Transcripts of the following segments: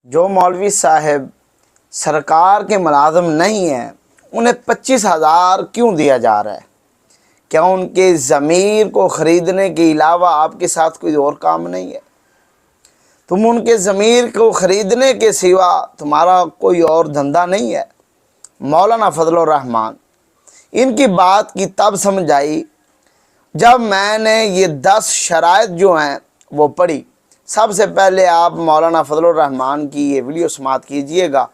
جو مولوی صاحب سرکار کے ملازم نہیں ہیں انہیں 25,000 کیوں دیا جا رہا ہے؟ کیا ان کے ضمیر کو خریدنے کے علاوہ آپ کے ساتھ کوئی اور کام نہیں ہے؟ تم ان کے ضمیر کو خریدنے کے سوا تمہارا کوئی اور دھندا نہیں ہے؟ مولانا فضل الرحمان، ان کی بات کی تب سمجھ آئی جب میں نے یہ 10 شرائط جو ہیں وہ پڑھی۔ سب سے پہلے آپ مولانا فضل الرحمان کی یہ ویڈیو سماعت کیجئے گا،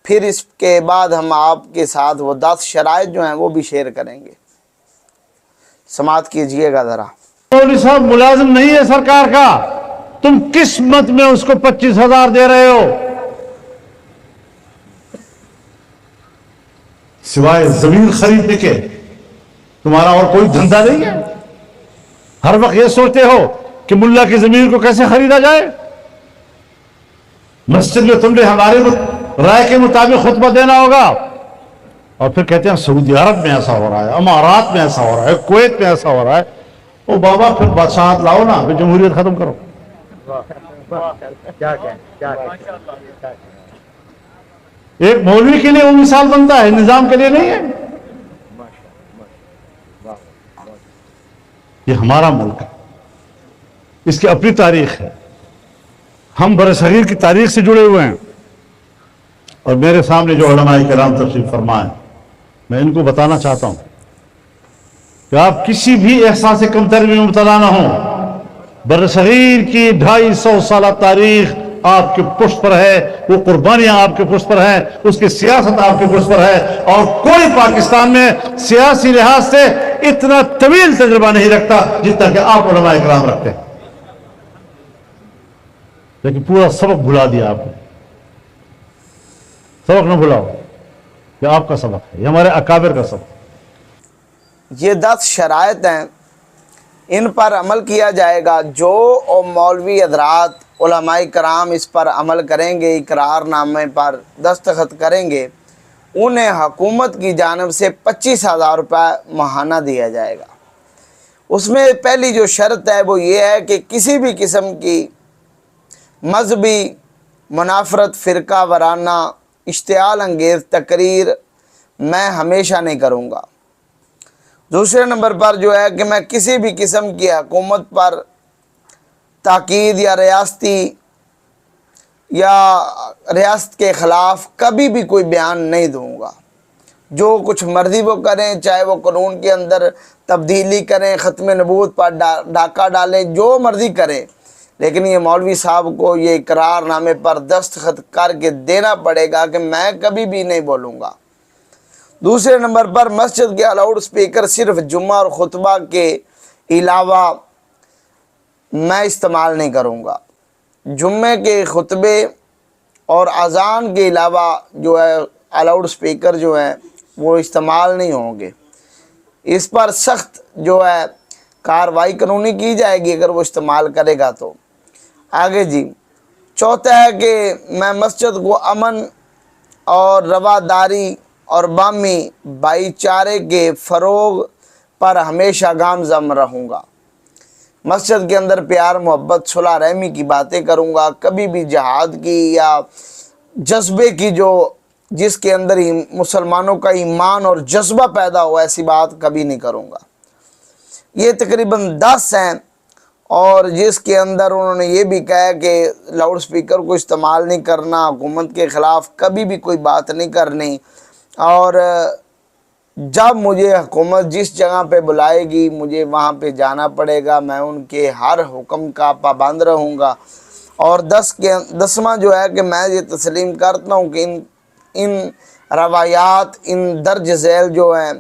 پھر اس کے بعد ہم آپ کے ساتھ وہ 10 شرائط جو ہیں وہ بھی شیئر کریں گے۔ سماعت کیجئے گا ذرا۔ مولوی صاحب ملازم نہیں ہے سرکار کا، تم کس مت میں اس کو 25,000 دے رہے ہو؟ سوائے زمین خریدنے کے تمہارا اور کوئی دھندا نہیں ہے؟ ہر وقت یہ سوچتے ہو کہ ملا کی زمین کو کیسے خریدا جائے؟ مسجد میں تم نے ہمارے رائے کے مطابق خطبہ دینا ہوگا، اور پھر کہتے ہیں سعودی عرب میں ایسا ہو رہا ہے، امارات میں ایسا ہو رہا ہے، کویت میں ایسا ہو رہا ہے۔ او بابا پھر بادشاہت لاؤ نا، پھر جمہوریت ختم کرو۔ ایک مولوی کے لیے وہ مثال بنتا ہے، نظام کے لیے نہیں ہے۔ یہ ہمارا ملک ہے، اس کی اپنی تاریخ ہے، ہم برصغیر کی تاریخ سے جڑے ہوئے ہیں، اور میرے سامنے جو علماء کرام تشریف فرمائے میں ان کو بتانا چاہتا ہوں کہ آپ کسی بھی احساس کمتری میں مبتلا نہ ہوں۔ برصغیر کی 250 سالہ تاریخ آپ کے پشت پر ہے، وہ قربانیاں آپ کے پشت پر ہیں، اس کی سیاست آپ کے پشت پر ہے، اور کوئی پاکستان میں سیاسی لحاظ سے اتنا طویل تجربہ نہیں رکھتا جتنا کہ آپ علماء کرام رکھتے ہیں۔ لیکن پورا سبق بھلا دیا آپ نے۔ سبق نہ بھلاؤ، یہ آپ کا سبق ہے، یہ ہمارے اکابر کا سبق ہے۔ یہ 10 شرائط ہیں، ان پر عمل کیا جائے گا۔ جو مولوی حضرات علماء کرام اس پر عمل کریں گے، اقرار نامے پر دستخط کریں گے، انہیں حکومت کی جانب سے 25,000 روپے ماہانہ دیا جائے گا۔ اس میں پہلی جو شرط ہے وہ یہ ہے کہ کسی بھی قسم کی مذہبی منافرت، فرقہ وارانہ، اشتعال انگیز تقریر میں ہمیشہ نہیں کروں گا۔ دوسرے نمبر پر جو ہے کہ میں کسی بھی قسم کی حکومت پر تاکید یا ریاست کے خلاف کبھی بھی کوئی بیان نہیں دوں گا۔ جو کچھ مرضی وہ کریں، چاہے وہ قانون کے اندر تبدیلی کریں، ختم نبوت پر ڈاکہ ڈالیں، جو مرضی کریں، لیکن یہ مولوی صاحب کو یہ اقرار نامے پر دستخط کر کے دینا پڑے گا کہ میں کبھی بھی نہیں بولوں گا۔ دوسرے نمبر پر مسجد کے لاؤڈ سپیکر صرف جمعہ اور خطبہ کے علاوہ میں استعمال نہیں کروں گا۔ جمعے کے خطبے اور اذان کے علاوہ جو ہے لاؤڈ سپیکر جو ہیں وہ استعمال نہیں ہوں گے۔ اس پر سخت جو ہے کارروائی قانونی کی جائے گی اگر وہ استعمال کرے گا تو۔ آگے جی، چوتھا ہے کہ میں مسجد کو امن اور رواداری اور باہمی بھائی چارے کے فروغ پر ہمیشہ گامزن رہوں گا۔ مسجد کے اندر پیار، محبت، صلح رحمی کی باتیں کروں گا۔ کبھی بھی جہاد کی یا جذبے کی جس کے اندر ہی مسلمانوں کا ایمان اور جذبہ پیدا ہو، ایسی بات کبھی نہیں کروں گا۔ یہ تقریباً 10 ہیں، اور جس کے اندر انہوں نے یہ بھی کہا کہ لاؤڈ سپیکر کو استعمال نہیں کرنا، حکومت کے خلاف کبھی بھی کوئی بات نہیں کرنی، اور جب مجھے حکومت جس جگہ پہ بلائے گی مجھے وہاں پہ جانا پڑے گا، میں ان کے ہر حکم کا پابند رہوں گا۔ اور 10واں جو ہے کہ میں یہ تسلیم کرتا ہوں کہ ان روایات، ان درج ذیل جو ہیں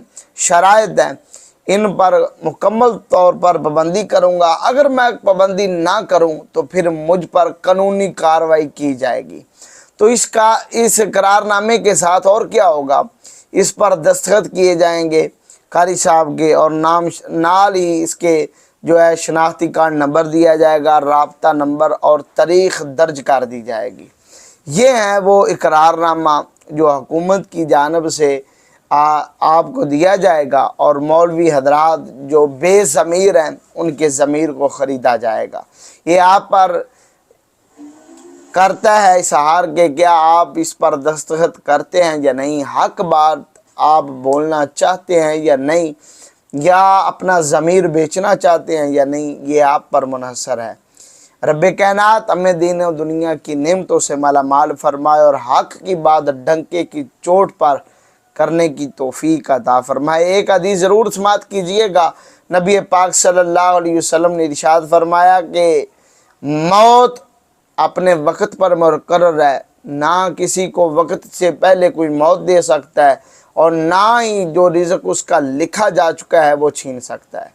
شرائط ہیں، ان پر مکمل طور پر پابندی کروں گا۔ اگر میں پابندی نہ کروں تو پھر مجھ پر قانونی کارروائی کی جائے گی۔ تو اس قرار نامے کے ساتھ اور کیا ہوگا، اس پر دستخط کیے جائیں گے قاری صاحب کے، اور نال ہی اس کے جو ہے شناختی کارڈ نمبر دیا جائے گا، رابطہ نمبر اور تاریخ درج کر دی جائے گی۔ یہ ہے وہ اقرار نامہ جو حکومت کی جانب سے آپ کو دیا جائے گا، اور مولوی حضرات جو بے ضمیر ہیں ان کے ضمیر کو خریدا جائے گا۔ یہ آپ پر کرتا ہے اظہار کہ کیا آپ اس پر دستخط کرتے ہیں یا نہیں، حق بات آپ بولنا چاہتے ہیں یا نہیں، یا اپنا ضمیر بیچنا چاہتے ہیں یا نہیں، یہ آپ پر منحصر ہے۔ رب کائنات ہمیں دین و دنیا کی نعمتوں سے مالا مال فرمائے اور حق کی بات ڈنکے کی چوٹ پر کرنے کی توفیق عطا فرمائے۔ ایک حدیث ضرور سماعت کیجئے گا۔ نبی پاک صلی اللہ علیہ وسلم نے ارشاد فرمایا کہ موت اپنے وقت پر مقرر ہے، نہ کسی کو وقت سے پہلے کوئی موت دے سکتا ہے اور نہ ہی جو رزق اس کا لکھا جا چکا ہے وہ چھین سکتا ہے۔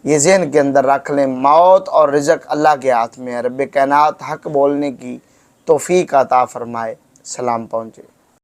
یہ ذہن کے اندر رکھ لیں، موت اور رزق اللہ کے ہاتھ میں ہے۔ رب کائنات حق بولنے کی توفیق عطا فرمائے۔ سلام پہنچے۔